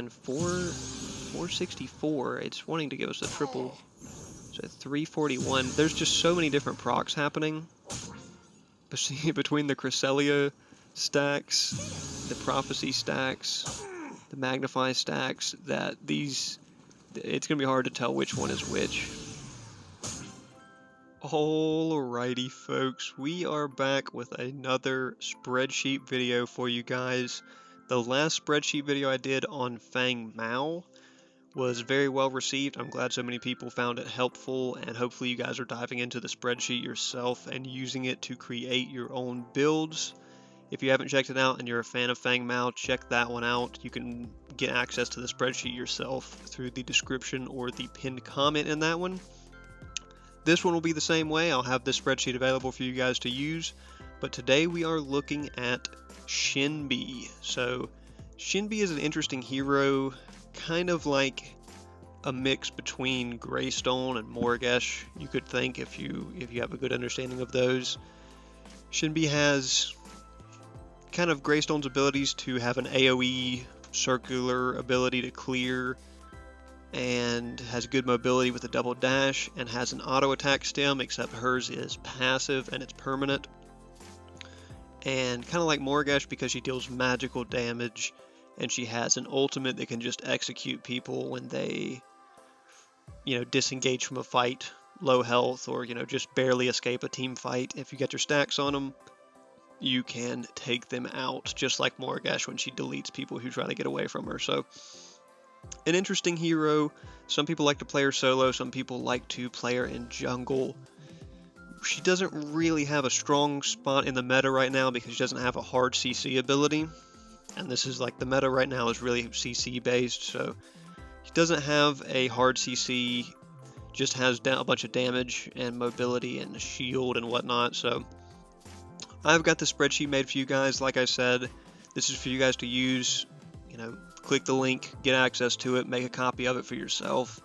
447, 464. It's wanting to give us a triple. So 341. There's just so many different procs happening between the Cresselia stacks, the Prophecy stacks, the Magnify stacks, that it's going to be hard to tell which one is which. Alrighty folks, we are back with another spreadsheet video for you guys. The last spreadsheet video I did on Fang Mao was very well received. I'm glad so many people found it helpful, and hopefully you guys are diving into the spreadsheet yourself and using it to create your own builds. If you haven't checked it out and you're a fan of Fang Mao, check that one out. You can get access to the spreadsheet yourself through the description or the pinned comment in that one. This one will be the same way. I'll have this spreadsheet available for you guys to use, but today we are looking at Shinbi. So Shinbi is an interesting hero, kind of like a mix between Greystone and Morgesh, you could think, if you have a good understanding of those. Shinbi has kind of Greystone's abilities to have an AoE circular ability to clear, and has good mobility with a double dash, and has an auto attack stem, except hers is passive and it's permanent. And kind of like Morgesh, because she deals magical damage, and she has an ultimate that can just execute people when they, disengage from a fight, low health, or, just barely escape a team fight. If you get your stacks on them, you can take them out, just like Morgesh when she deletes people who try to get away from her. So, an interesting hero. Some people like to play her solo, some people like to play her in jungle. She doesn't really have a strong spot in the meta right now because she doesn't have a hard CC ability. And this is like the meta right now is really CC based, so she doesn't have a hard CC, just has a bunch of damage and mobility and shield and whatnot. So I've got the spreadsheet made for you guys. Like I said, this is for you guys to use. Click the link, get access to it, make a copy of it for yourself,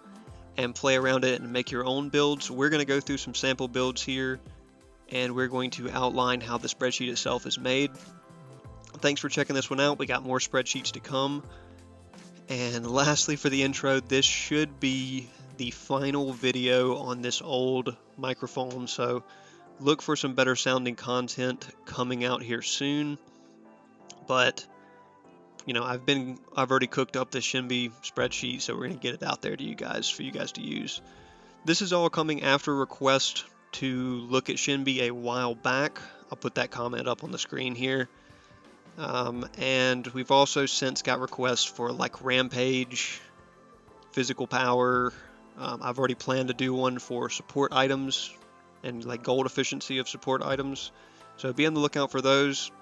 and play around it and make your own builds. We're going to go through some sample builds here, and we're going to outline how the spreadsheet itself is made. Thanks for checking this one out. We got more spreadsheets to come. And lastly, for the intro, this should be the final video on this old microphone, so look for some better sounding content coming out here soon. But I've already cooked up the Shinbi spreadsheet, so we're going to get it out there to you guys for you guys to use. This is all coming after request to look at Shinbi a while back. I'll put that comment up on the screen here. And we've also since got requests for like Rampage, Physical Power. I've already planned to do one for support items and like gold efficiency of support items. So be on the lookout for those.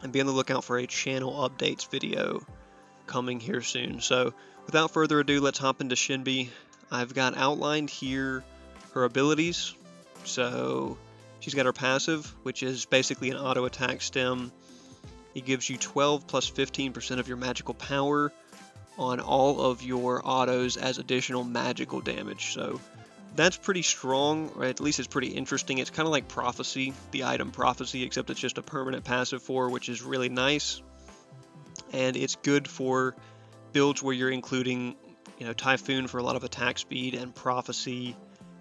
And be on the lookout for a channel updates video coming here soon. So without further ado, let's hop into Shinbi. I've got outlined here her abilities. So she's got her passive, which is basically an auto attack stem. It gives you 12 plus 15% of your magical power on all of your autos as additional magical damage. So that's pretty strong, or at least it's pretty interesting. It's kind of like Prophecy, the item Prophecy, except it's just a permanent passive for, which is really nice. And it's good for builds where you're including, Typhoon for a lot of attack speed, and Prophecy,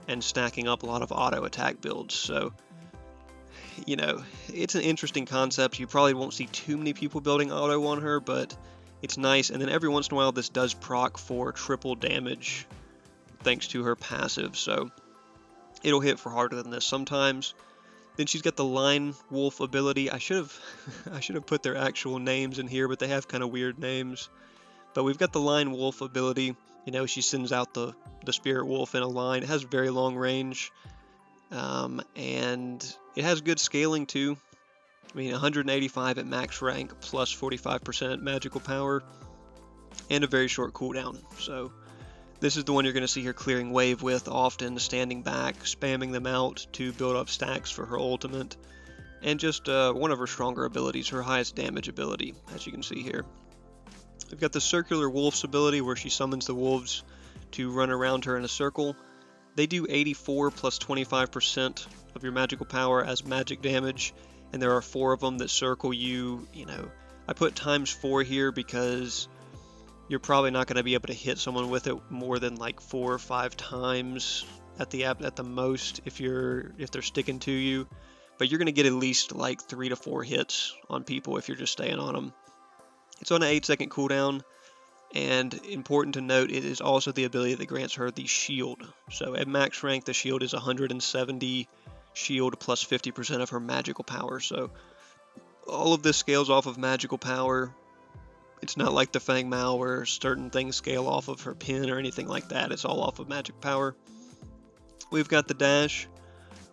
and stacking up a lot of auto attack builds. So, it's an interesting concept. You probably won't see too many people building auto on her, but it's nice. And then every once in a while, this does proc for triple damage, thanks to her passive, so it'll hit for harder than this sometimes. Then she's got the Line Wolf ability. I should have put their actual names in here, but they have kind of weird names. But we've got the Line Wolf ability. She sends out the Spirit Wolf in a line. It has very long range, and it has good scaling too. 185 at max rank, plus 45% magical power, and a very short cooldown. So this is the one you're going to see her clearing wave with often, standing back, spamming them out to build up stacks for her ultimate, and just one of her stronger abilities, her highest damage ability, as you can see here. We've got the Circular Wolf's ability, where she summons the wolves to run around her in a circle. They do 84 plus 25% of your magical power as magic damage, and there are 4 of them that circle you. I put times 4 here because you're probably not going to be able to hit someone with it more than like 4 or 5 times at the most if they're sticking to you. But you're going to get at least like 3 to 4 hits on people if you're just staying on them. It's on an 8-second cooldown, and important to note, it is also the ability that grants her the shield. So at max rank, the shield is 170 shield plus 50% of her magical power. So all of this scales off of magical power. It's not like the Fang Mao where certain things scale off of her pin or anything like that. It's all off of magic power. We've got the dash,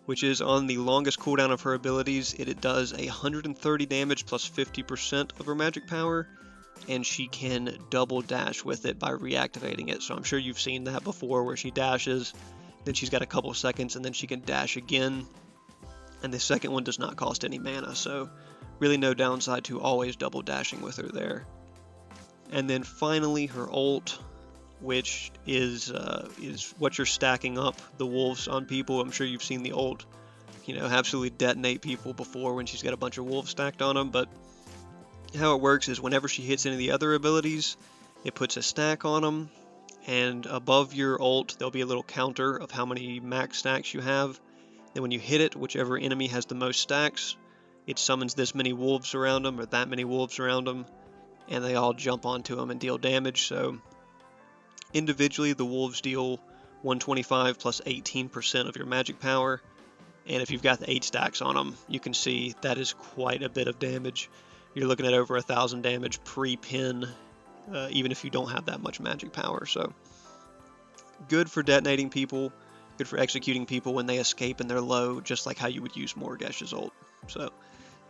which is on the longest cooldown of her abilities. It does 130 damage plus 50% of her magic power, and she can double dash with it by reactivating it. So I'm sure you've seen that before where she dashes, then she's got a couple seconds, and then she can dash again. And the second one does not cost any mana, so really no downside to always double dashing with her there. And then finally her ult, which is what you're stacking up the wolves on people. I'm sure you've seen the ult, absolutely detonate people before when she's got a bunch of wolves stacked on them. But how it works is whenever she hits any of the other abilities, it puts a stack on them, and above your ult there'll be a little counter of how many max stacks you have. Then when you hit it, whichever enemy has the most stacks, it summons this many wolves around them or that many wolves around them, and they all jump onto them and deal damage. So individually, the wolves deal 125 plus 18% of your magic power, and if you've got the 8 stacks on them, you can see that is quite a bit of damage. You're looking at over 1,000 damage pre-pin, even if you don't have that much magic power. So good for detonating people, good for executing people when they escape and they're low, just like how you would use Morgesh's ult. So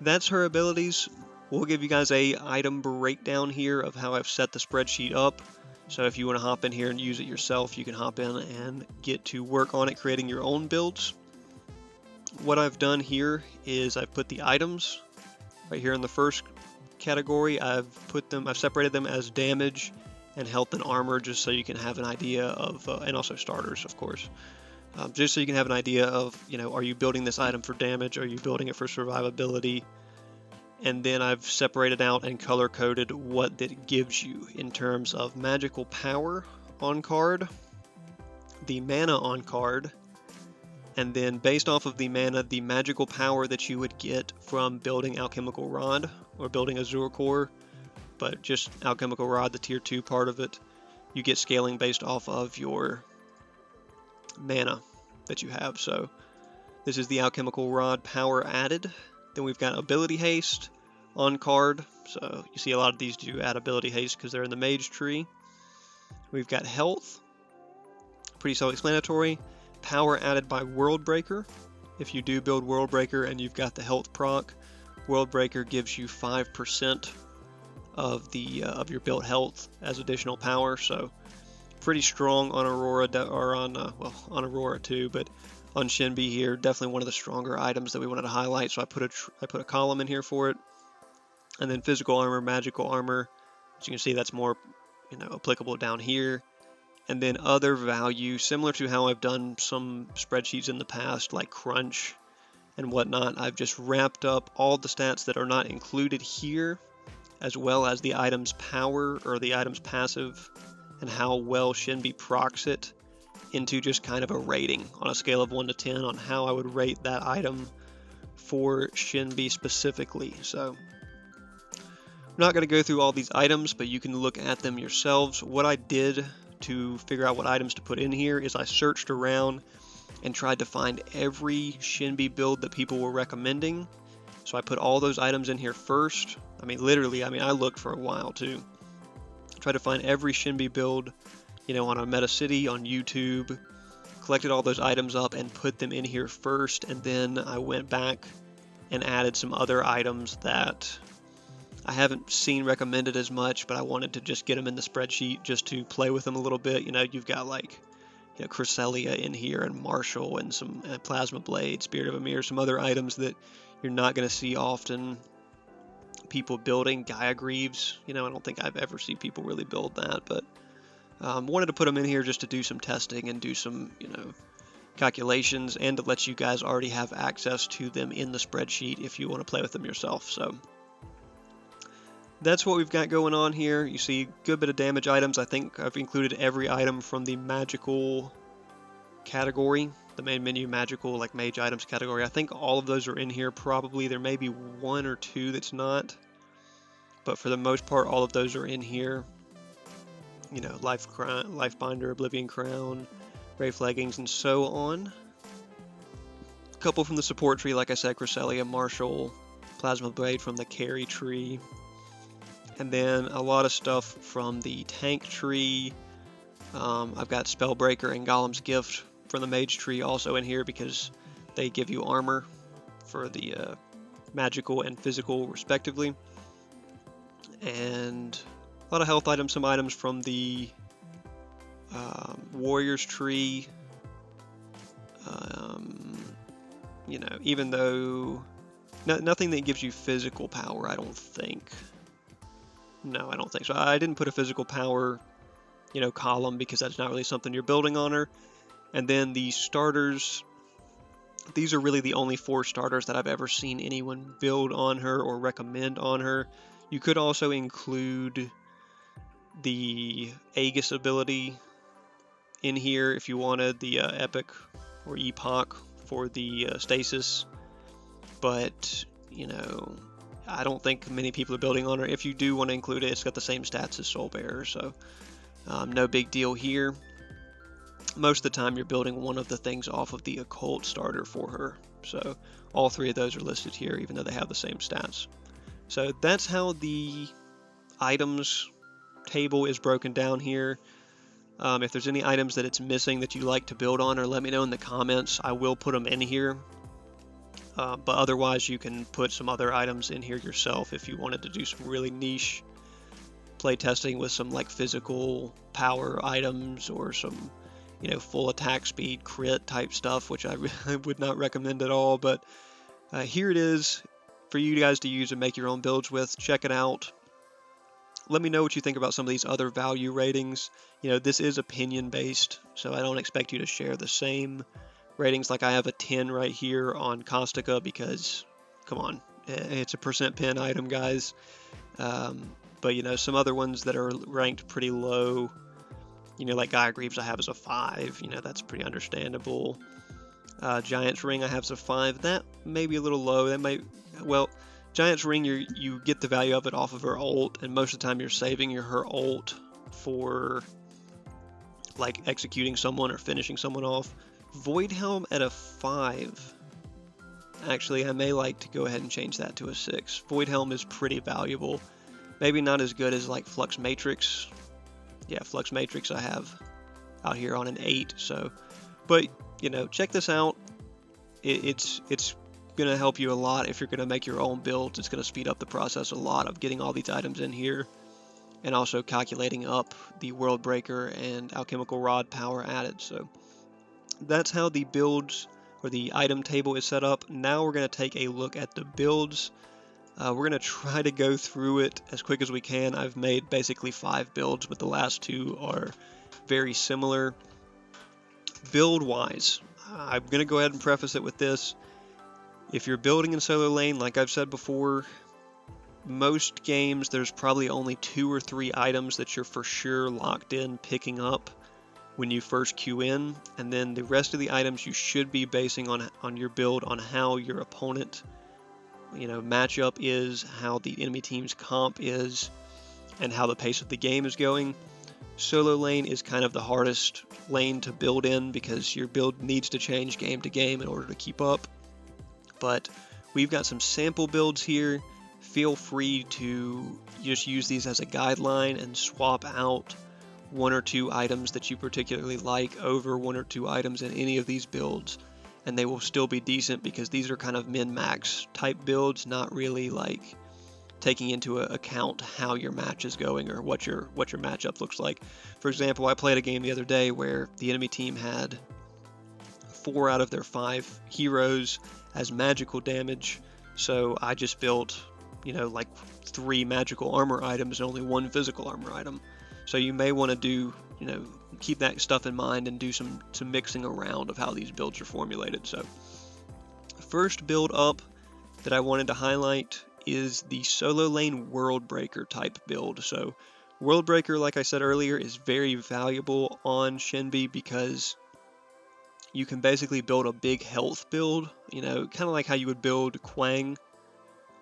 that's her abilities. We'll give you guys a item breakdown here of how I've set the spreadsheet up. So if you want to hop in here and use it yourself, you can hop in and get to work on it, creating your own builds. What I've done here is I've put the items right here in the first category. I've separated them as damage and health and armor, just so you can have an idea of, and also starters, of course. Just so you can have an idea of, are you building this item for damage? Are you building it for survivability? And then I've separated out and color-coded what that gives you in terms of magical power on card, the mana on card, and then based off of the mana, the magical power that you would get from building Alchemical Rod or building Azure Core, but just Alchemical Rod, the tier 2 part of it, you get scaling based off of your mana that you have. So this is the Alchemical Rod power added. Then we've got ability haste on card. So you see a lot of these do add ability haste because they're in the mage tree. We've got health, pretty self-explanatory. Power added by World Breaker. If you do build World Breaker and you've got the health proc, World Breaker gives you 5% of your built health as additional power. So pretty strong on Aurora, or on Aurora too, but on Shinbi here, definitely one of the stronger items that we wanted to highlight. So I put a column in here for it, and then physical armor, magical armor. As you can see, that's more applicable down here. And then other value, similar to how I've done some spreadsheets in the past, like crunch and whatnot. I've just wrapped up all the stats that are not included here, as well as the item's power or the item's passive, and how well Shinbi procs it, into just kind of a rating on a scale of 1 to 10 on how I would rate that item for Shinbi specifically. So I'm not going to go through all these items, but you can look at them yourselves. What I did to figure out what items to put in here is I searched around and tried to find every Shinbi build that people were recommending. So I put all those items in here first. Literally, I looked for a while too. Tried to find every Shinbi build, on a Meta City, on YouTube, collected all those items up and put them in here first, and then I went back and added some other items that I haven't seen recommended as much, but I wanted to just get them in the spreadsheet just to play with them a little bit. You've got like Cresselia in here, and Marshall, and some Plasma Blade, Spirit of Amir, some other items that you're not going to see often people building. Gaia Greaves, I don't think I've ever seen people really build that, but wanted to put them in here just to do some testing and do some, calculations, and to let you guys already have access to them in the spreadsheet if you want to play with them yourself. So that's what we've got going on here. You see a good bit of damage items. I think I've included every item from the magical category, the main menu magical, like mage items category. I think all of those are in here probably. There may be one or two that's not, but for the most part all of those are in here. You know, life binder, oblivion crown, wraith leggings, and so on. A couple from the support tree, like I said, Cresselia, Marshall, plasma blade from the carry tree, and then a lot of stuff from the tank tree. I've got Spellbreaker and Golem's Gift from the mage tree also in here because they give you armor for the magical and physical respectively. And a lot of health items, some items from the warriors tree. You know, even though nothing that gives you physical power, I don't think. No, I don't think so. I didn't put a physical power, you know, column because that's not really something you're building on her. And then the starters, these are really the only 4 starters that I've ever seen anyone build on her or recommend on her. You could also include the Aegis ability in here if you wanted, the Epic or Epoch for the stasis, but you know, I don't think many people are building on her. If you do want to include it, it's got the same stats as Soul Bearer, so no big deal here. Most of the time you're building one of the things off of the occult starter for her, so all 3 of those are listed here even though they have the same stats. So that's how the items table is broken down here. If there's any items that it's missing that you like to build on, or let me know in the comments. I will put them in here. But otherwise you can put some other items in here yourself if you wanted to do some really niche play testing with some like physical power items or some, you know, full attack speed crit type stuff, which I would not recommend at all. But here it is for you guys to use and make your own builds with. Check it out. Let me know what you think about some of these other value ratings. You know, this is opinion based, so I don't expect you to share the same ratings. Like I have a 10 right here on Caustica because, come on, it's a percent pin item, guys. But you know, some other ones that are ranked pretty low, you know, like Gaia Greaves I have as a 5, you know, that's pretty understandable. Giant's Ring I have as a 5, that may be a little low. That might, well, Giant's Ring, you get the value of it off of her ult, and most of the time you're saving her ult for like executing someone or finishing someone off. Void Helm at a 5. Actually, I may like to go ahead and change that to a 6. Void Helm is pretty valuable. Maybe not as good as like Flux Matrix. Yeah, Flux Matrix I have out here on an 8. So, but you know, check this out. It's going to help you a lot if you're going to make your own builds. It's going to speed up the process a lot of getting all these items in here, and also calculating up the World Breaker and Alchemical Rod power added. So that's how the builds or the item table is set up. Now we're going to take a look at the builds. We're going to try to go through it as quick as we can. I've made basically 5 builds, but the last 2 are very similar. Build wise, I'm going to go ahead and preface it with this. If you're building in solo lane, like I've said before, most games there's probably only 2 or 3 items that you're for sure locked in picking up when you first queue in, and then the rest of the items you should be basing on your build on how your opponent, you know, matchup is, how the enemy team's comp is, and how the pace of the game is going. Solo lane is kind of the hardest lane to build in because your build needs to change game to game in order to keep up. But we've got some sample builds here. Feel free to just use these as a guideline and swap out 1 or 2 items that you particularly like over 1 or 2 items in any of these builds, and they will still be decent because these are kind of min-max type builds, not really like taking into account how your match is going or what your matchup looks like. For example, I played a game the other day where the enemy team had 4 out of their 5 heroes as magical damage, so I just built, you know, like 3 magical armor items and only 1 physical armor item. So you may want to do, you know, keep that stuff in mind and do some mixing around of how these builds are formulated. So first build up that I wanted to highlight is the solo lane world breaker type build. So world breaker, like I said earlier, is very valuable on Shinbi because you can basically build a big health build, you know, kind of like how you would build Quang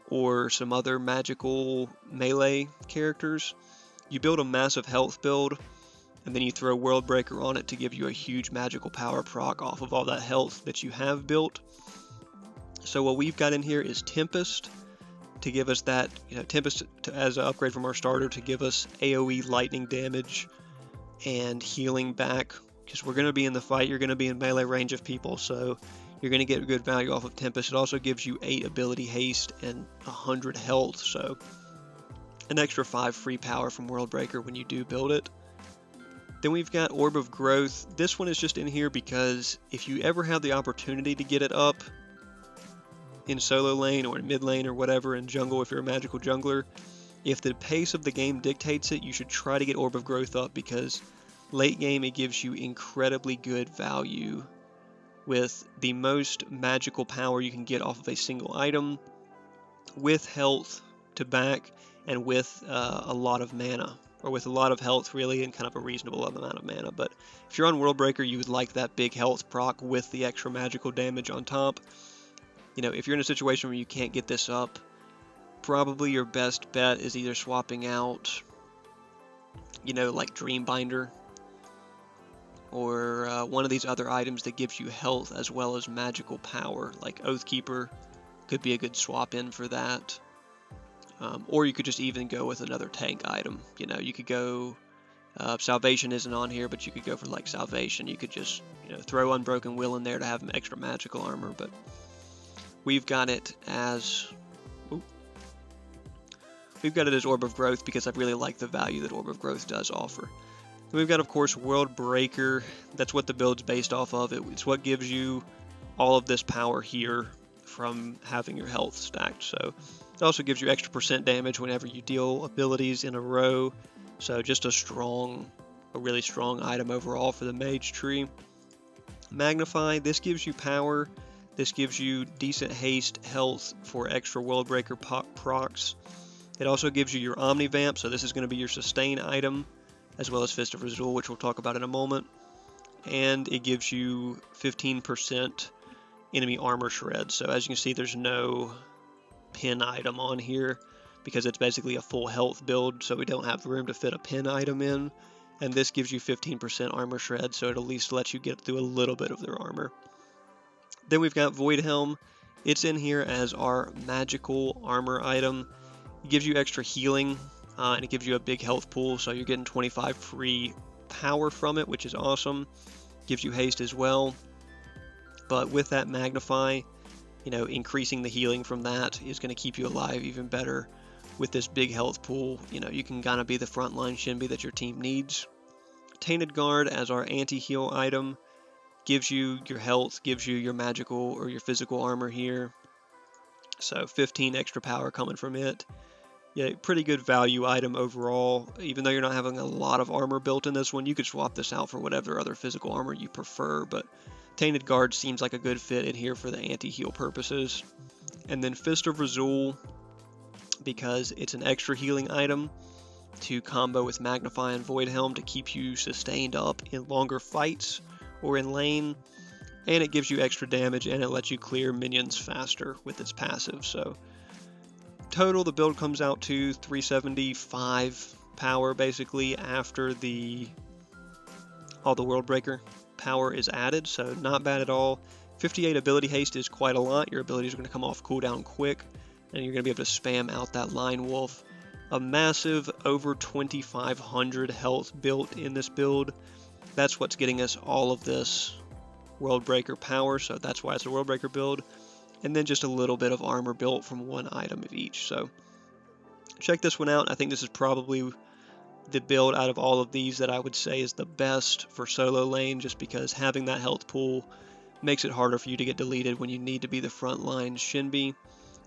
or some other magical melee characters. You build a massive health build, and then you throw World Breaker on it to give you a huge magical power proc off of all that health that you have built. So what we've got in here is Tempest to give us that, you know, Tempest as an upgrade from our starter to give us AoE lightning damage and healing back, because we're going to be in the fight, you're going to be in melee range of people, so you're going to get good value off of Tempest. It also gives you 8 ability haste and 100 health, so an extra 5 free power from World Breaker when you do build it. Then we've got Orb of Growth. This one is just in here because if you ever have the opportunity to get it up in solo lane or in mid lane or whatever, in jungle if you're a magical jungler, if the pace of the game dictates it, you should try to get Orb of Growth up, because late game it gives you incredibly good value with the most magical power you can get off of a single item, with health to back, and with a lot of mana, or with a lot of health really, and kind of a reasonable amount of mana. But if you're on World Breaker, you would like that big health proc with the extra magical damage on top. You know, if you're in a situation where you can't get this up, probably your best bet is either swapping out, you know, like Dreambinder, or one of these other items that gives you health as well as magical power, like Oathkeeper could be a good swap in for that. Or you could just even go with another tank item. You know, you could go, Salvation isn't on here, but you could go for like Salvation. You could just, you know, throw Unbroken Will in there to have extra magical armor, but we've got it as, Orb of Growth because I really like the value that Orb of Growth does offer. Then we've got, of course, World Breaker. That's what the build's based off of. It's what gives you all of this power here from having your health stacked. So it also gives you extra % damage whenever you deal abilities in a row. So just a really strong item overall for the mage tree. Magnify, this gives you power. This gives you decent haste, health for extra World Breaker procs. It also gives you your Omnivamp, so this is going to be your sustain item, as well as Fist of Razul, which we'll talk about in a moment. And it gives you 15% enemy armor shred. So as you can see, there's no pin item on here because it's basically a full health build, so we don't have room to fit a pin item in. And this gives you 15% armor shred, so it at least lets you get through a little bit of their armor. Then we've got Void Helm. It's in here as our magical armor item. It gives you extra healing, and it gives you a big health pool, so you're getting 25 free power from it, which is awesome. Gives you haste as well. But with that Magnify, you know, increasing the healing from that is going to keep you alive even better. With this big health pool, you know, you can kind of be the frontline Shinbi that your team needs. Tainted Guard as our anti-heal item. Gives you your health, gives you your magical or your physical armor here. So 15 extra power coming from it. Yeah, pretty good value item overall. Even though you're not having a lot of armor built in this one, you could swap this out for whatever other physical armor you prefer, but Tainted Guard seems like a good fit in here for the anti-heal purposes. And then Fist of Razul, because it's an extra healing item to combo with Magnify and Void Helm to keep you sustained up in longer fights or in lane, and it gives you extra damage and it lets you clear minions faster with its passive. So total the build comes out to 375 power basically after all the World Breaker power is added, so not bad at all. 58 ability haste is quite a lot. Your abilities are going to come off cooldown quick, and you're going to be able to spam out that Line Wolf. A massive over 2500 health built in this build. That's what's getting us all of this World Breaker power, so that's why it's a World Breaker build. And then just a little bit of armor built from one item of each. So check this one out. I think this is probably the build out of all of these that I would say is the best for solo lane, just because having that health pool makes it harder for you to get deleted when you need to be the frontline Shinbi.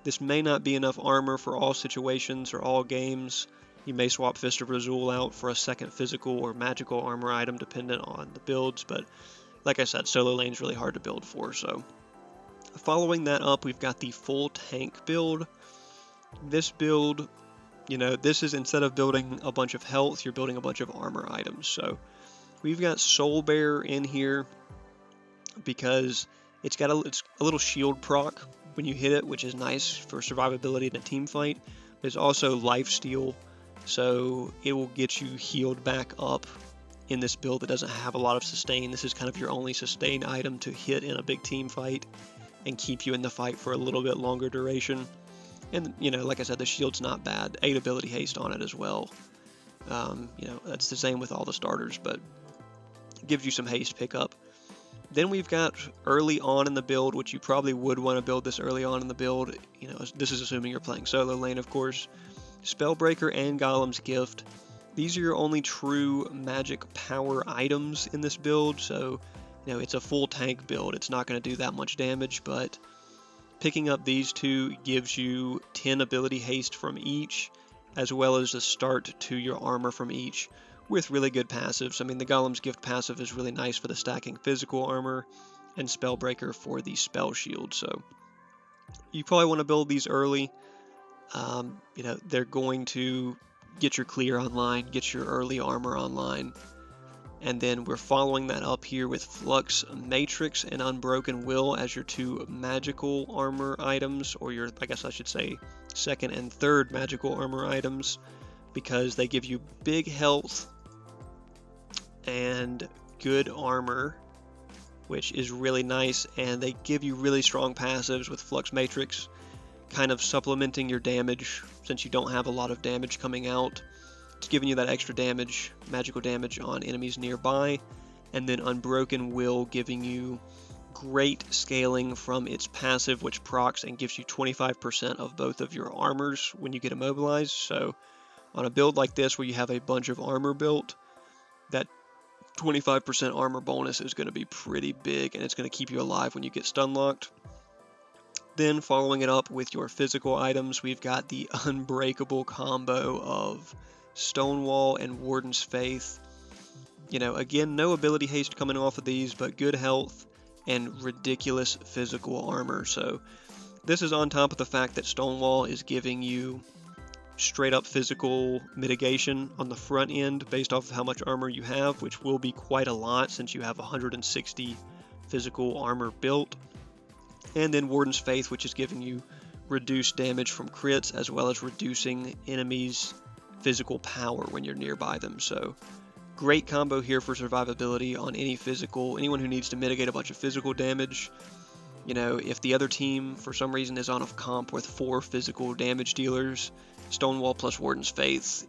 This may not be enough armor for all situations or all games. You may swap Fist of Razul out for a second physical or magical armor item dependent on the builds, but like I said, solo lane is really hard to build for. So following that up, we've got the full tank build. This build, you know, this is instead of building a bunch of health, you're building a bunch of armor items. So we've got Soul Bear in here because it's a little shield proc when you hit it, which is nice for survivability in a team fight. There's also lifesteal, so it will get you healed back up in this build that doesn't have a lot of sustain. This is kind of your only sustain item to hit in a big team fight and keep you in the fight for a little bit longer duration. And, you know, like I said, the shield's not bad. 8 ability haste on it as well. You know, that's the same with all the starters, but it gives you some haste pickup. Then we've got early on in the build, which you probably would want to build this early on in the build. You know, this is assuming you're playing solo lane, of course. Spellbreaker and Golem's Gift. These are your only true magic power items in this build, so, you know, it's a full tank build. It's not going to do that much damage, but picking up these two gives you 10 ability haste from each, as well as a start to your armor from each, with really good passives. I mean, the Golem's Gift passive is really nice for the stacking physical armor, and Spellbreaker for the spell shield, so you probably want to build these early. You know, they're going to get your clear online, get your early armor online, and then we're following that up here with Flux Matrix and Unbroken Will as your two magical armor items, or your, I guess I should say, second and third magical armor items, because they give you big health and good armor, which is really nice, and they give you really strong passives with Flux Matrix, kind of supplementing your damage since you don't have a lot of damage coming out. It's giving you that extra damage, magical damage on enemies nearby, and then Unbroken Will giving you great scaling from its passive, which procs and gives you 25% of both of your armors when you get immobilized. So on a build like this where you have a bunch of armor built, that 25% armor bonus is going to be pretty big, and it's going to keep you alive when you get stun locked. Then following it up with your physical items, we've got the unbreakable combo of Stonewall and Warden's Faith. You know, again, no ability haste coming off of these, but good health and ridiculous physical armor. So this is on top of the fact that Stonewall is giving you straight up physical mitigation on the front end based off of how much armor you have, which will be quite a lot since you have 160 physical armor built. And then Warden's Faith, which is giving you reduced damage from crits, as well as reducing enemies' physical power when you're nearby them. So great combo here for survivability on anyone who needs to mitigate a bunch of physical damage. You know, if the other team for some reason is on a comp with 4 physical damage dealers, Stonewall plus Warden's Faith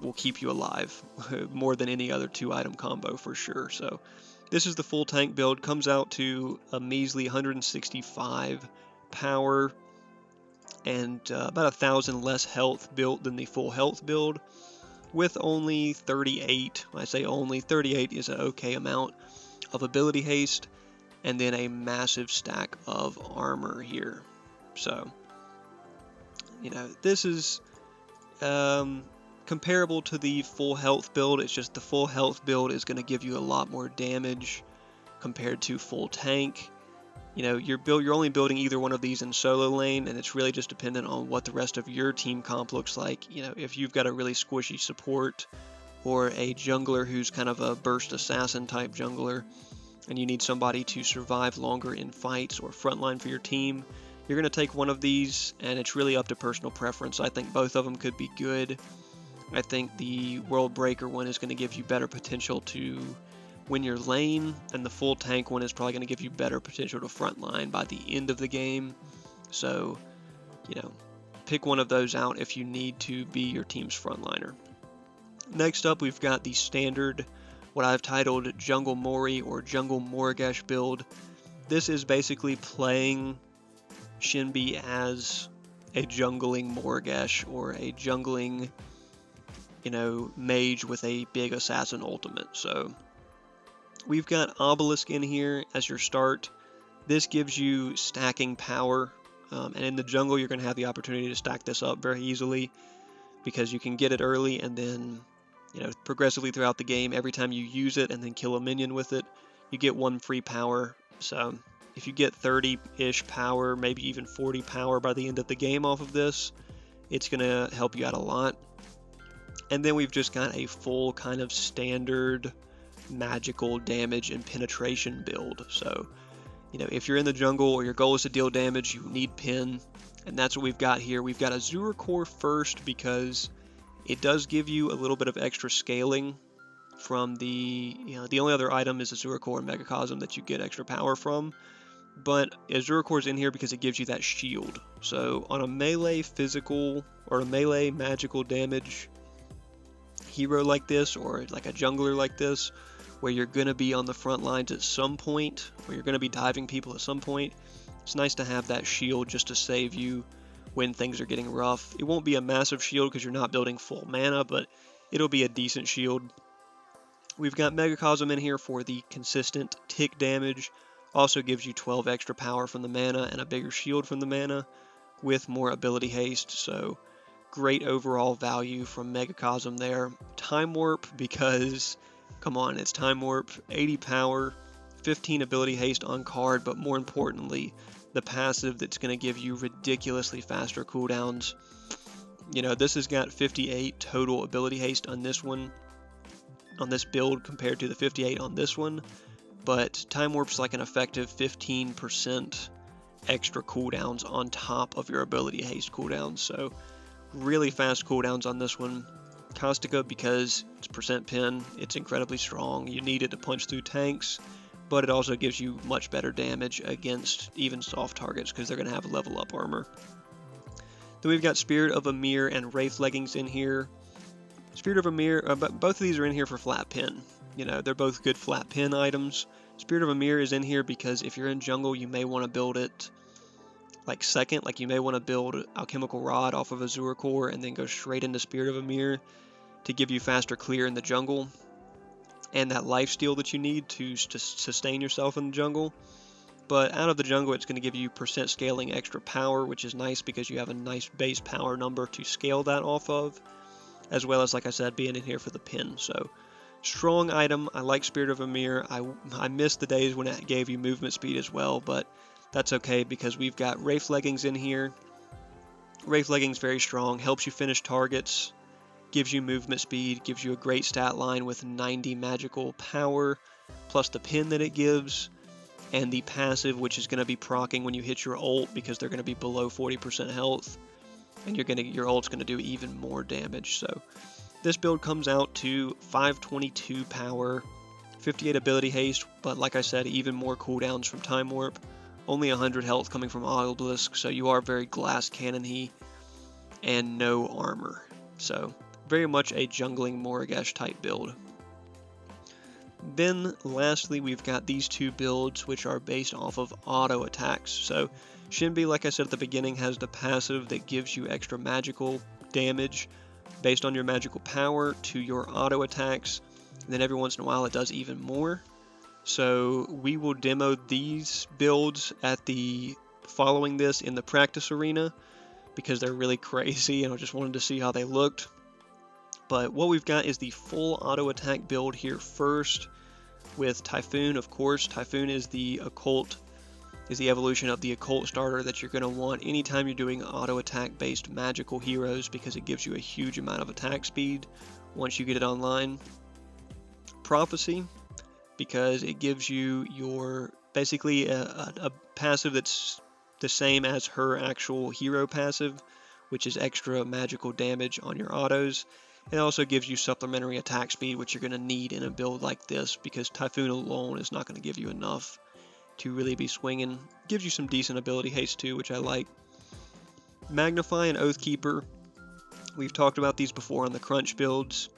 will keep you alive more than any other 2-item combo for sure. So this is the full tank build, comes out to a measly 165 power and about 1,000 less health built than the full health build, with only 38, when I say only, 38 is an okay amount of ability haste, and then a massive stack of armor here. So, you know, this is comparable to the full health build. It's just the full health build is going to give you a lot more damage compared to full tank. You know, you're only building either one of these in solo lane, and it's really just dependent on what the rest of your team comp looks like. You know, if you've got a really squishy support or a jungler who's kind of a burst assassin type jungler, and you need somebody to survive longer in fights or frontline for your team, you're going to take one of these, and it's really up to personal preference. I think both of them could be good. I think the World Breaker one is going to give you better potential to win your lane, and the full tank one is probably going to give you better potential to frontline by the end of the game. So, you know, pick one of those out if you need to be your team's frontliner. Next up, we've got the standard, what I've titled Jungle Mori or Jungle Morgash build. This is basically playing Shinbi as a jungling Morgash or a jungling, you know, mage with a big assassin ultimate. So we've got Obelisk in here as your start. This gives you stacking power, and in the jungle you're going to have the opportunity to stack this up very easily because you can get it early, and then, you know, progressively throughout the game, every time you use it and then kill a minion with it, you get 1 free power. So if you get 30-ish power, maybe even 40 power by the end of the game off of this, it's going to help you out a lot. And then we've just got a full kind of standard magical damage and penetration build. So, you know, if you're in the jungle or your goal is to deal damage, you need pin, and that's what we've got here. We've got Azure Core first because it does give you a little bit of extra scaling from the, the only other item is Azure Core and Megacosm that you get extra power from. But Azure Core is in here because it gives you that shield. So on a melee physical or a melee magical damage hero like this, or like a jungler like this, where you're going to be on the front lines at some point, where you're going to be diving people at some point, it's nice to have that shield just to save you when things are getting rough. It won't be a massive shield because you're not building full mana, but it'll be a decent shield. We've got Megacosm in here for the consistent tick damage. Also gives you 12 extra power from the mana and a bigger shield from the mana with more ability haste, so great overall value from Megacosm there. Time Warp because, come on, it's Time Warp, 80 power, 15 ability haste on card, but more importantly, the passive that's going to give you ridiculously faster cooldowns. You know, this has got 58 total ability haste on this one, on this build compared to the 58 on this one, but Time Warp's like an effective 15% extra cooldowns on top of your ability haste cooldowns, so really fast cooldowns on this one. Caustica because it's percent pin, it's incredibly strong. You need it to punch through tanks, but it also gives you much better damage against even soft targets because they're going to have level up armor. Then we've got Spirit of Amir and Wraith Leggings in here. Spirit of Amir, both of these are in here for flat pin. You know, they're both good flat pin items. Spirit of Amir is in here because if you're in jungle, you may want to build it like second, like you may want to build Alchemical Rod off of Azure Core and then go straight into Spirit of Amir to give you faster clear in the jungle and that lifesteal that you need to sustain yourself in the jungle. But out of the jungle, it's going to give you percent scaling extra power, which is nice because you have a nice base power number to scale that off of, as well as, like I said, being in here for the pin. So strong item. I like Spirit of Amir. I miss the days when it gave you movement speed as well, but that's okay because we've got Wraith Leggings in here. Wraith Leggings very strong, helps you finish targets, gives you movement speed, gives you a great stat line with 90 magical power, plus the pin that it gives, and the passive, which is going to be proccing when you hit your ult because they're going to be below 40% health, and your ult's going to do even more damage. So this build comes out to 522 power, 58 ability haste, but like I said, even more cooldowns from Time Warp. Only 100 health coming from Obelisk, so you are very glass cannon-y, and no armor. So very much a jungling Morigesh type build. Then lastly, we've got these two builds which are based off of auto attacks. So Shinbi, like I said at the beginning, has the passive that gives you extra magical damage based on your magical power to your auto attacks, and then every once in a while it does even more. So we will demo these builds at the following this in the practice arena because they're really crazy and I just wanted to see how they looked. But what we've got is the full auto attack build here first with Typhoon. Of course, Typhoon is the evolution of the occult starter that you're going to want anytime you're doing auto attack based magical heroes because it gives you a huge amount of attack speed once you get it online. Prophecy, because it gives you your basically a passive that's the same as her actual hero passive, which is extra magical damage on your autos. It also gives you supplementary attack speed, which you're going to need in a build like this because Typhoon alone is not going to give you enough to really be swinging. Gives you some decent ability haste too, which I like. Magnify and Oathkeeper. We've talked about these before on the crunch builds,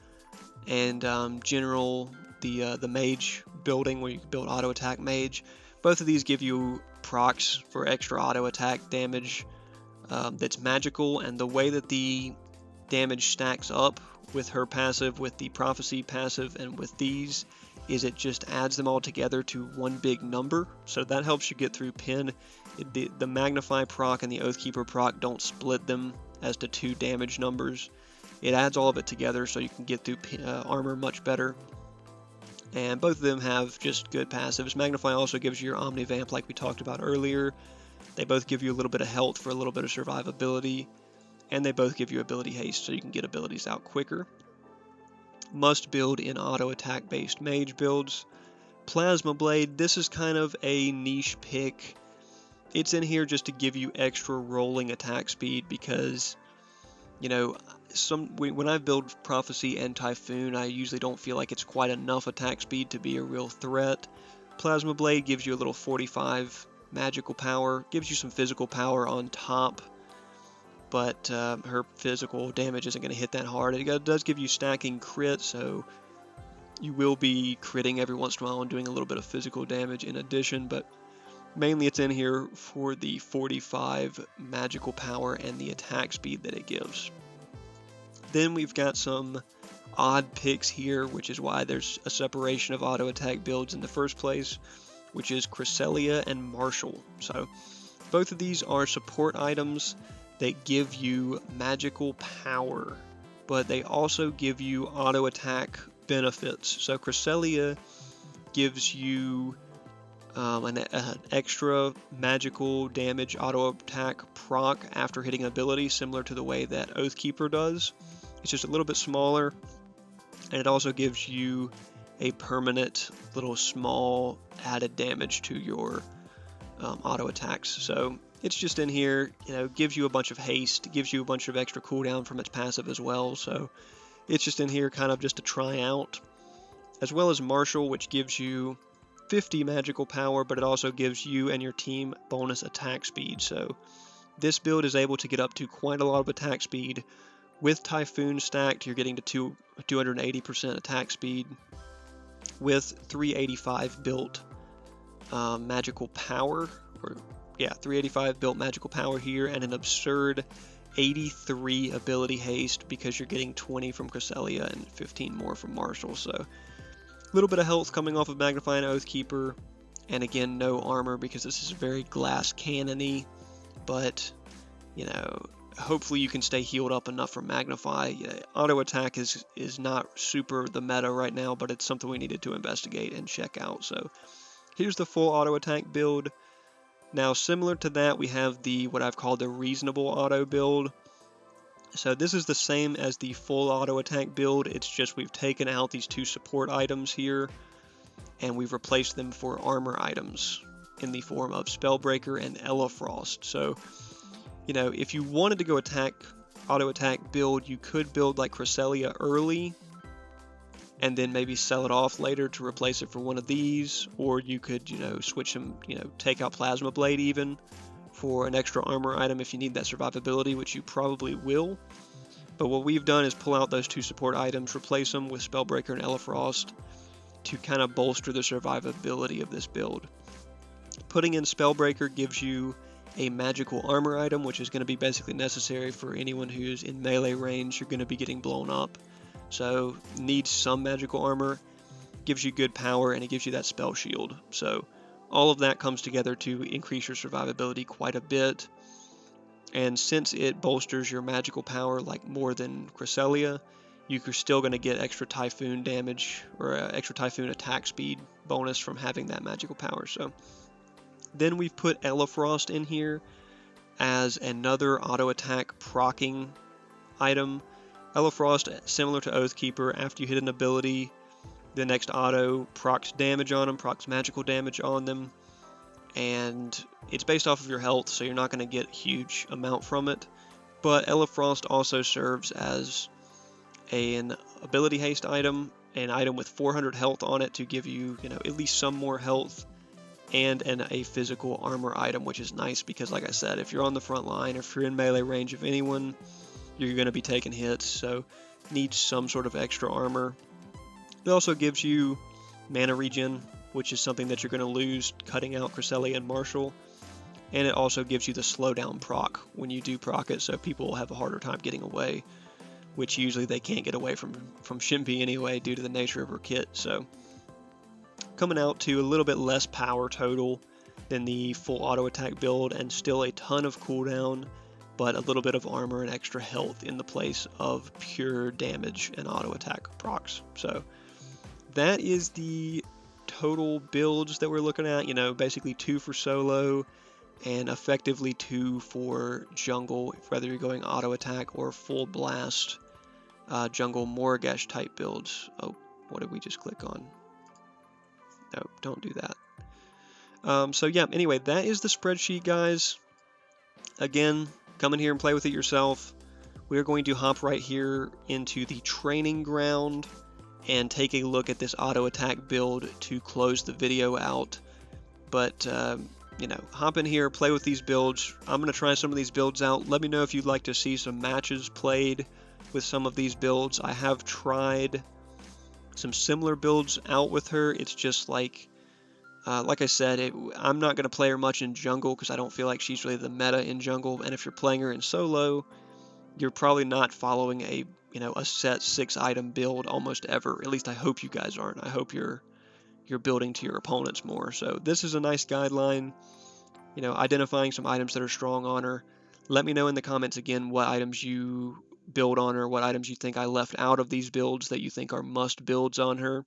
and general the mage building where you can build auto attack mage. Both of these give you procs for extra auto attack damage that's magical, and the way that the damage stacks up with her passive, with the prophecy passive, and with these is it just adds them all together to one big number, so that helps you get through pin. The magnify proc and the Oathkeeper proc don't split them as to two damage numbers. It adds all of it together so you can get through armor much better. and both of them have just good passives. Magnify also gives you your Omnivamp like we talked about earlier. They both give you a little bit of health for a little bit of survivability, and they both give you ability haste so you can get abilities out quicker. Must build in auto attack based mage builds. Plasma Blade, this is kind of a niche pick. It's in here just to give you extra rolling attack speed because, you know, when I build Prophecy and Typhoon, I usually don't feel like it's quite enough attack speed to be a real threat. Plasma Blade gives you a little 45 magical power, gives you some physical power on top, but her physical damage isn't going to hit that hard. It does give you stacking crit, so you will be critting every once in a while and doing a little bit of physical damage in addition, but mainly it's in here for the 45 magical power and the attack speed that it gives. Then we've got some odd picks here, which is why there's a separation of auto attack builds in the first place, which is Cresselia and Marshall. So both of these are support items that give you magical power, but they also give you auto attack benefits. So Cresselia gives you an extra magical damage auto attack proc after hitting an ability, similar to the way that Oathkeeper does. It's just a little bit smaller, and it also gives you a permanent little small added damage to your auto attacks. So it's just in here, you know, gives you a bunch of haste, gives you a bunch of extra cooldown from its passive as well. So it's just in here kind of just to try out, as well as Marshall, which gives you 50 magical power, but it also gives you and your team bonus attack speed. So this build is able to get up to quite a lot of attack speed. With Typhoon stacked, you're getting to 280% attack speed. With 385 built magical power, 385 built magical power here, and an absurd 83 ability haste because you're getting 20 from Cresselia and 15 more from Marshall. So a little bit of health coming off of Magnify and Oathkeeper, and again, no armor because this is very glass cannon-y, but, you know, hopefully you can stay healed up enough from Magnify. Auto attack is not super the meta right now, but it's something we needed to investigate and check out. So here's the full auto attack build. Now, similar to that, we have what I've called the reasonable auto build. So this is the same as the full auto attack build. It's just we've taken out these two support items here, and we've replaced them for armor items in the form of Spellbreaker and Elefrost. So, you know, if you wanted to go auto attack build, you could build like Cresselia early and then maybe sell it off later to replace it for one of these, or you could, you know, switch them, you know, take out Plasma Blade even for an extra armor item if you need that survivability, which you probably will. But what we've done is pull out those two support items, replace them with Spellbreaker and Elefrost to kind of bolster the survivability of this build. Putting in Spellbreaker gives you a magical armor item, which is going to be basically necessary for anyone who's in melee range. You're going to be getting blown up, so needs some magical armor. Gives you good power, and it gives you that spell shield. So all of that comes together to increase your survivability quite a bit. And since it bolsters your magical power like more than Cresselia, you're still going to get extra Typhoon damage or extra Typhoon attack speed bonus from having that magical power. So then we've put Elefrost in here as another auto attack proccing item. Elefrost, similar to Oathkeeper, after you hit an ability, the next auto procs damage on them, procs magical damage on them, and it's based off of your health, so you're not going to get a huge amount from it. But Elefrost also serves as an ability haste item, an item with 400 health on it to give you, you know, at least some more health, and a physical armor item, which is nice because, like I said, if you're on the front line, if you're in melee range of anyone, you're going to be taking hits, so needs some sort of extra armor. It also gives you mana regen, which is something that you're going to lose cutting out Cresselia and Marshall, and it also gives you the slowdown proc when you do proc it, so people will have a harder time getting away, which usually they can't get away from Shinbi anyway due to the nature of her kit. So coming out to a little bit less power total than the full auto attack build, and still a ton of cooldown, but a little bit of armor and extra health in the place of pure damage and auto attack procs. So that is the total builds that we're looking at. You know, basically 2 for solo and effectively 2 for jungle, whether you're going auto attack or full blast jungle Morgesh type builds. Oh, what did we just click on? No, don't do that. So yeah, anyway, that is the spreadsheet, guys. Again, come in here and play with it yourself. We're going to hop right here into the training ground and take a look at this auto attack build to close the video out. But you know, hop in here, play with these builds. I'm going to try some of these builds out. Let me know if you'd like to see some matches played with some of these builds. I have tried some similar builds out with her. It's just like I said, I'm not going to play her much in jungle because I don't feel like she's really the meta in jungle. And if you're playing her in solo, you're probably not following a set 6 item build almost ever. At least I hope you guys aren't. I hope you're building to your opponents more. So this is a nice guideline, you know, identifying some items that are strong on her. Let me know in the comments again what items you build on her, what items you think I left out of these builds that you think are must builds on her.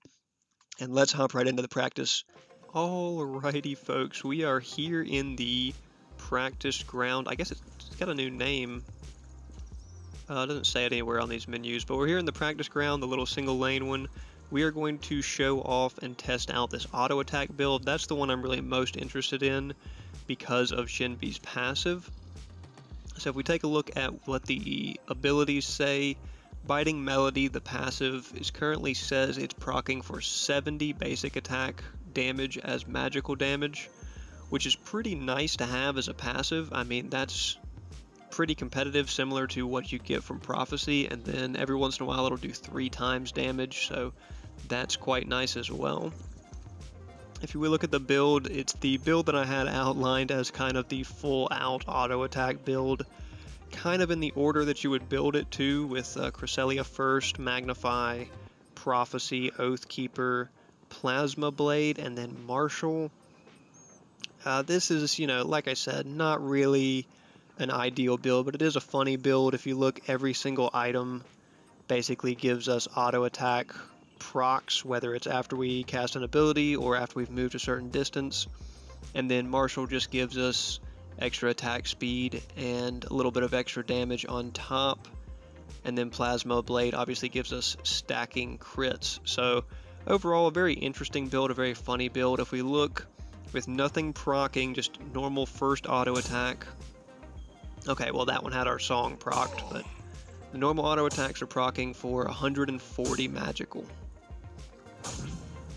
And let's hop right into the practice. Alrighty folks, we are here in the practice ground. I guess it's got a new name. It doesn't say it anywhere on these menus, but we're here in the practice ground, the little single lane one. We are going to show off and test out this auto attack build. That's the one I'm really most interested in because of Shinbi's passive. So if we take a look at what the abilities say, Biting Melody, the passive, currently says it's proccing for 70 basic attack damage as magical damage, which is pretty nice to have as a passive. I mean, that's pretty competitive, similar to what you get from Prophecy, and then every once in a while it'll do 3 times damage, so that's quite nice as well. If you will look at the build, it's the build that I had outlined as kind of the full out auto attack build, kind of in the order that you would build it to, with Cresselia first, Magnify, Prophecy, Oathkeeper, Plasma Blade, and then Marshall. This is, you know, like I said, not really an ideal build, but it is a funny build. If you look, every single item basically gives us auto attack procs, whether it's after we cast an ability or after we've moved a certain distance. And then Marshall just gives us extra attack speed and a little bit of extra damage on top. And then Plasma Blade obviously gives us stacking crits. So overall, a very interesting build, a very funny build. If we look, with nothing proccing, just normal first auto attack. Okay, well that one had our song procced, but the normal auto attacks are proccing for 140 magical.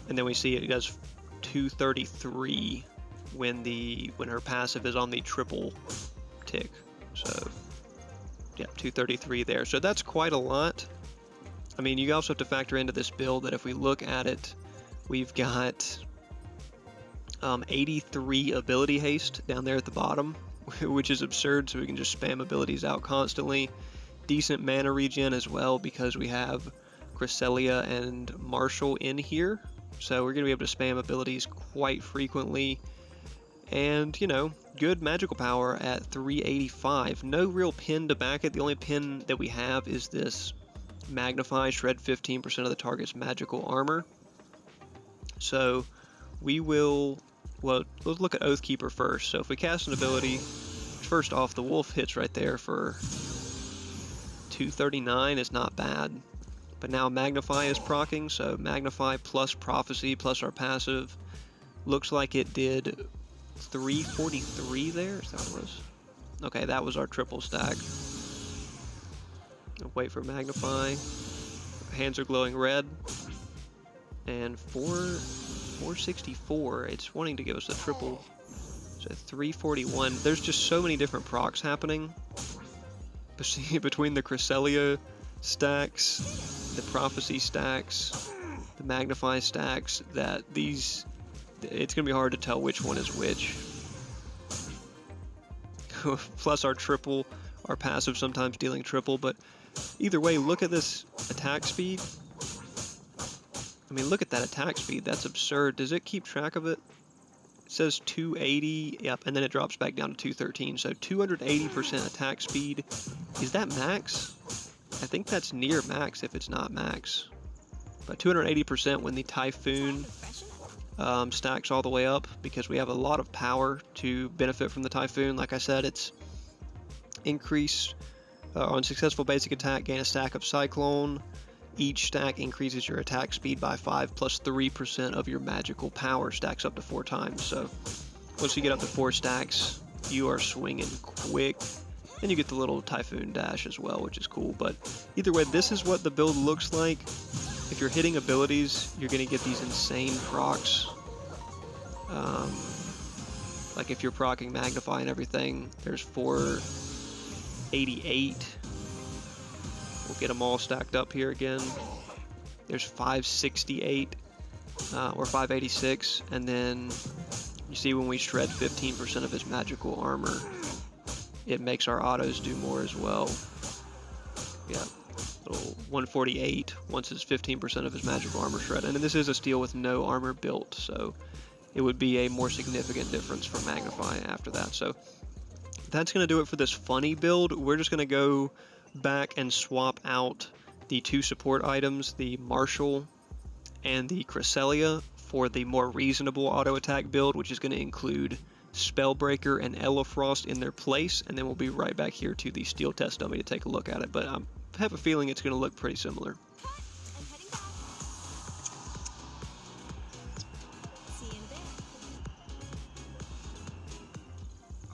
And then we see it does 233 when her passive is on the triple tick. So yeah, 233 there. So that's quite a lot. I mean, you also have to factor into this build that if we look at it, we've got 83 ability haste down there at the bottom, which is absurd, so we can just spam abilities out constantly. Decent mana regen as well, because we have Cresselia and Marshall in here, so we're going to be able to spam abilities quite frequently. And, you know, good magical power at 385. No real pin to back it. The only pin that we have is this Magnify, shred 15% of the target's magical armor. So we will, well, let's look at Oathkeeper first. So if we cast an ability, first off, the wolf hits right there for 239 is not bad. But now Magnify is proccing, so Magnify plus Prophecy plus our passive looks like it did 343 there. Is that what it was? Okay, that was our triple stack. I'll wait for Magnify. Hands are glowing red. And 464, it's wanting to give us a triple. So 341. There's just so many different procs happening between the Cresselia stacks, the Prophecy stacks, the Magnify stacks, that it's going to be hard to tell which one is which. Plus our triple, our passive sometimes dealing triple, but either way, look at this attack speed. I mean, look at that attack speed. That's absurd. Does it keep track of it? It says 280, yep, and then it drops back down to 213. So 280% attack speed. Is that max? I think that's near max if it's not max. by 280% when the Typhoon stacks all the way up, because we have a lot of power to benefit from the Typhoon. Like I said, it's increase on successful basic attack, gain a stack of Cyclone. Each stack increases your attack speed by 5 plus 3% of your magical power, stacks up to 4 times. So once you get up to 4 stacks, you are swinging quick. And you get the little Typhoon dash as well, which is cool. But either way, this is what the build looks like. If you're hitting abilities, you're going to get these insane procs. Like if you're proccing Magnify and everything, there's 488. We'll get them all stacked up here again. There's 568 or 586, and then you see when we shred 15% of his magical armor, it makes our autos do more as well. Yeah, little 148 once it's 15% of his magical armor shred. And this is a steel with no armor built, so it would be a more significant difference for Magnify after that. So that's going to do it for this funny build. We're just going to go back and swap out the 2 support items, the Marshall and the Cresselia, for the more reasonable auto attack build, which is going to include Spellbreaker and Elefrost in their place, and then we'll be right back here to the steel test dummy to take a look at it. But I have a feeling it's going to look pretty similar.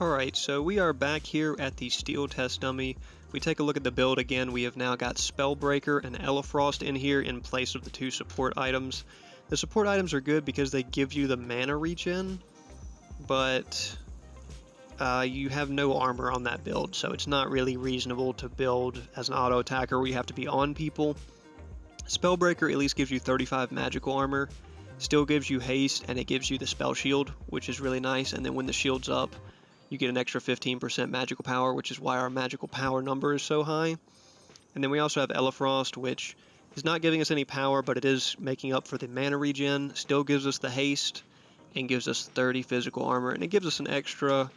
Alright, so we are back here at the steel test dummy. We take a look at the build again. We have now got Spellbreaker and Elefrost in here in place of the 2 support items. The support items are good because they give you the mana regen, but you have no armor on that build, so it's not really reasonable to build as an auto attacker where you have to be on people. Spellbreaker at least gives you 35 magical armor, still gives you haste, and it gives you the spell shield, which is really nice. And then when the shield's up, you get an extra 15% magical power, which is why our magical power number is so high. And then we also have Elefrost, which is not giving us any power, but it is making up for the mana regen, still gives us the haste, and gives us 30 physical armor, and it gives us an extra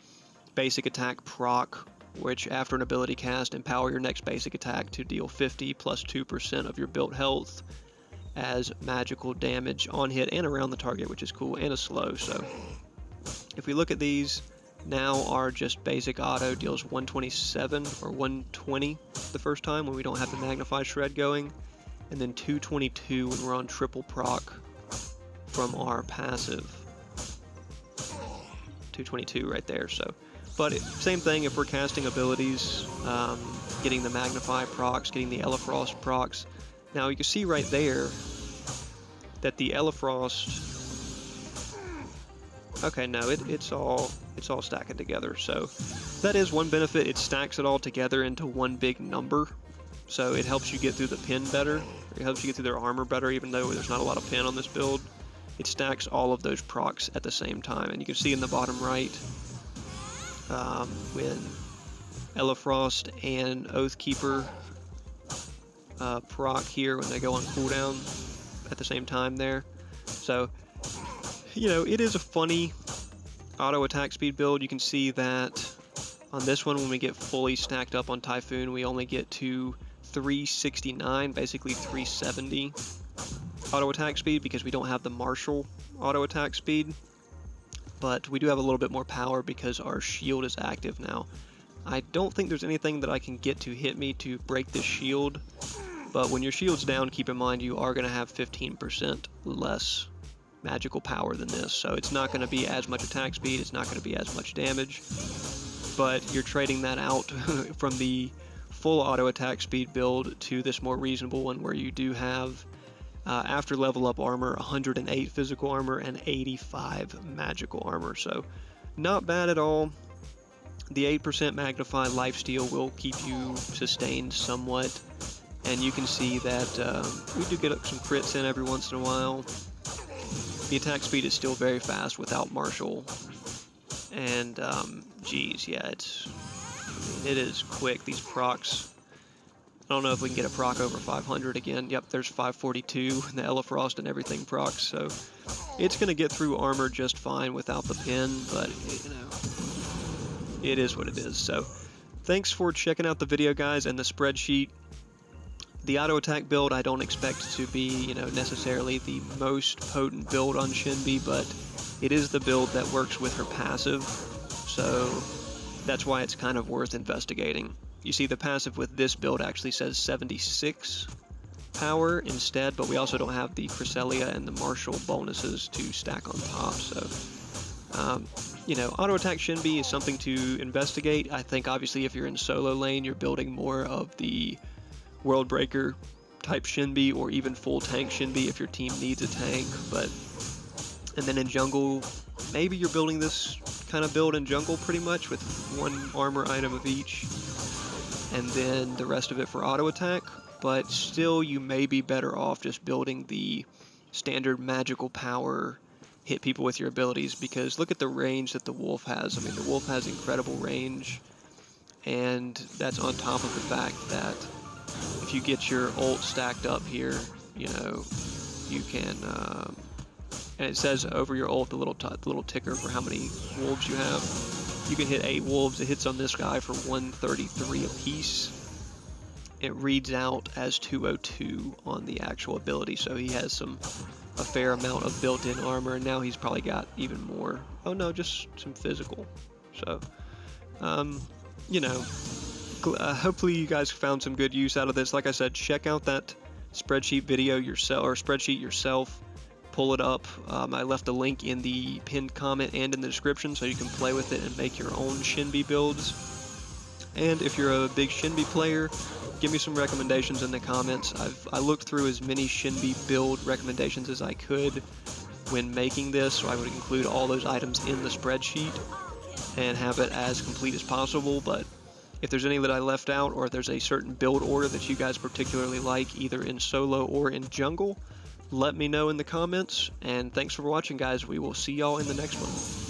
basic attack proc, which after an ability cast, empower your next basic attack to deal 50 plus 2% of your built health as magical damage on hit and around the target, which is cool, and a slow. So if we look at these, now our just basic auto deals 127 or 120 the first time when we don't have the Magnify Shred going, and then 222 when we're on triple proc from our passive. 222 right there. So, but same thing if we're casting abilities, getting the Magnify procs, getting the Elefrost procs. Now you can see right there that the Elefrost, okay, no, it's all stacking together. So that is one benefit. It stacks it all together into one big number. So it helps you get through the pin better. It helps you get through their armor better, even though there's not a lot of pin on this build. It stacks all of those procs at the same time. And you can see in the bottom right, when Elefrost and Oathkeeper proc here when they go on cooldown at the same time there. So, you know, it is a funny auto attack speed build. You can see that on this one, when we get fully stacked up on Typhoon, we only get to 369, basically 370 auto attack speed, because we don't have the Marshall auto attack speed. But we do have a little bit more power because our shield is active now. I don't think there's anything that I can get to hit me to break this shield, but when your shield's down, keep in mind you are going to have 15% less magical power than this, so it's not going to be as much attack speed, it's not going to be as much damage, but you're trading that out from the full auto attack speed build to this more reasonable one where you do have after level up armor 108 physical armor and 85 magical armor. So not bad at all. The 8% magnify lifesteal will keep you sustained somewhat, and you can see that we do get some crits in every once in a while. The attack speed is still very fast without Marshall, and geez, yeah, it is quick. These procs, I don't know if we can get a proc over 500 again. Yep, there's 542, the Elefrost and everything procs, so it's going to get through armor just fine without the pin, but, you know, it is what it is. So thanks for checking out the video, guys, and the spreadsheet. The auto attack build I don't expect to be, you know, necessarily the most potent build on Shinbi, but it is the build that works with her passive, so that's why it's kind of worth investigating. You see, the passive with this build actually says 76 power instead, but we also don't have the Cresselia and the Martial bonuses to stack on top, so you know, auto attack Shinbi is something to investigate. I think obviously if you're in solo lane, you're building more of the World Breaker type Shinbi, or even full tank Shinbi if your team needs a tank. But and then in jungle, maybe you're building this kind of build in jungle pretty much with one armor item of each, and then the rest of it for auto attack. But still, you may be better off just building the standard magical power, hit people with your abilities, because look at the range that the wolf has. I mean, the wolf has incredible range, and that's on top of the fact that if you get your ult stacked up here, you know, you can, and it says over your ult, the little ticker for how many wolves you have. You can hit 8 wolves. It hits on this guy for 133 apiece. It reads out as 202 on the actual ability, so he has a fair amount of built-in armor, and now he's probably got even more. Oh no, just some physical. So, you know, hopefully you guys found some good use out of this. Like I said, check out that spreadsheet video yourself, or spreadsheet yourself. Pull it up. I left a link in the pinned comment and in the description, so you can play with it and make your own Shinbi builds. And if you're a big Shinbi player, give me some recommendations in the comments. I looked through as many Shinbi build recommendations as I could when making this, so I would include all those items in the spreadsheet and have it as complete as possible. But if there's any that I left out, or if there's a certain build order that you guys particularly like, either in solo or in jungle, let me know in the comments. And thanks for watching, guys. We will see y'all in the next one.